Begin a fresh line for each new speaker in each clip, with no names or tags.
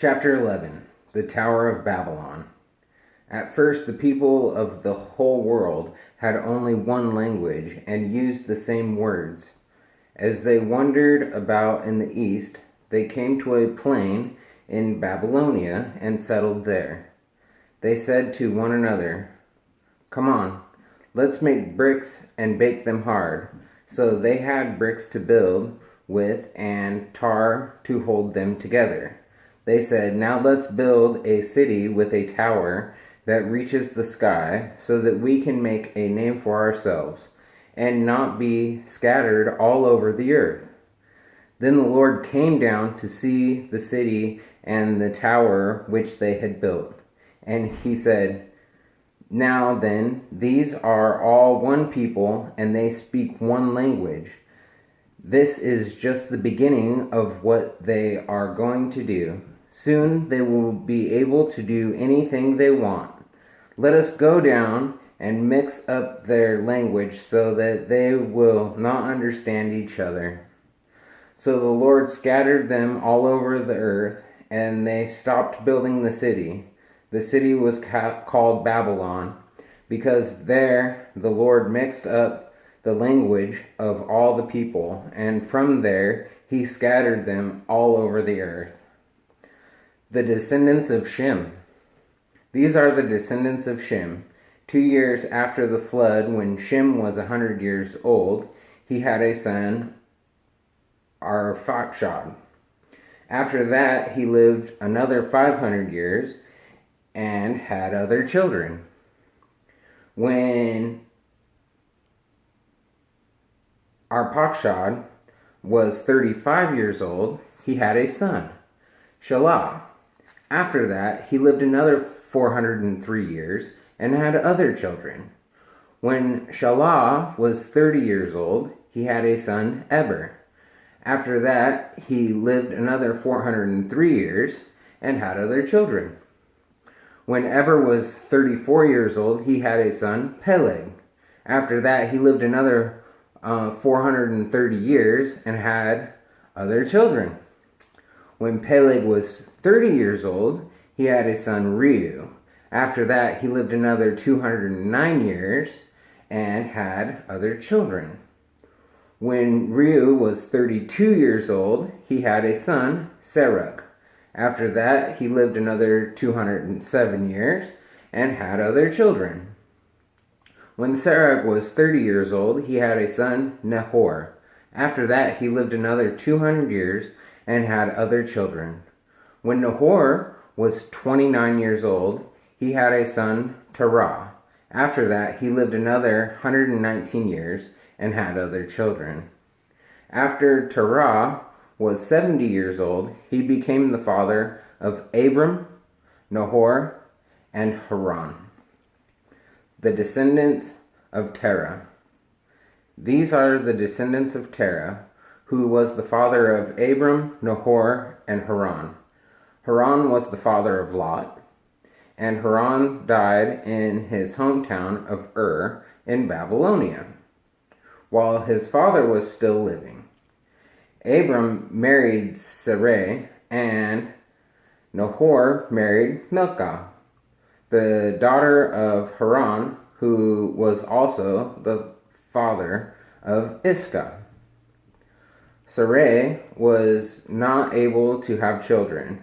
Chapter 11. The Tower of Babylon. At first, the people of the whole world had only one language and used the same words. As they wandered about in the east, they came to a plain in Babylonia and settled there. They said to one another, "Come on, let's make bricks and bake them hard." So they had bricks to build with and tar to hold them together. They said, "Now let's build a city with a tower that reaches the sky, so that we can make a name for ourselves and not be scattered all over the earth." Then the Lord came down to see the city and the tower which they had built. And he said, "Now then, these are all one people, and they speak one language. This is just the beginning of what they are going to do. Soon they will be able to do anything they want. Let us go down and mix up their language so that they will not understand each other." So the Lord scattered them all over the earth, and they stopped building the city. The city was called Babylon, because there the Lord mixed up the language of all the people, and from there he scattered them all over the earth. The descendants of Sham. These are the descendants of Sham. 2 years after the flood, when Sham was 100 years old, he had a son, Arphaxad. After that, he lived another 500 years and had other children. When Arphaxad was 35 years old, he had a son, Shelah. After that, he lived another 403 years and had other children. When Shelah was 30 years old, he had a son, Eber. After that, he lived another 403 years and had other children. When Eber was 34 years old, he had a son, Peleg. After that, he lived another 430 years and had other children. When Peleg was 30 years old, he had a son, Reu. After that, he lived another 209 years and had other children. When Reu was 32 years old, he had a son, Serug. After that, he lived another 207 years and had other children. When Serug was 30 years old, he had a son, Nahor. After that, he lived another 200 years and had other children. When Nahor was 29 years old, he had a son, Terah. After that, he lived another 119 years and had other children. After Terah was 70 years old, he became the father of Abram, Nahor, and Haran. The descendants of Terah. These are the descendants of Terah, who was the father of Abram, Nahor, and Haran. Haran was the father of Lot, and Haran died in his hometown of Ur in Babylonia, while his father was still living. Abram married Sarai, and Nahor married Milcah, the daughter of Haran, who was also the father of Iscah. Sarai was not able to have children.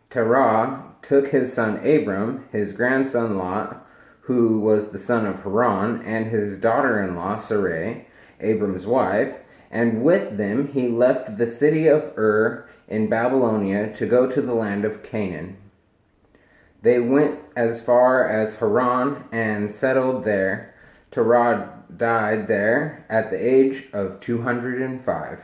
Terah took his son Abram, his grandson Lot, who was the son of Haran, and his daughter-in-law Sarai, Abram's wife, and with them he left the city of Ur in Babylonia to go to the land of Canaan. They went as far as Haran and settled there. Terah died there at the age of 205.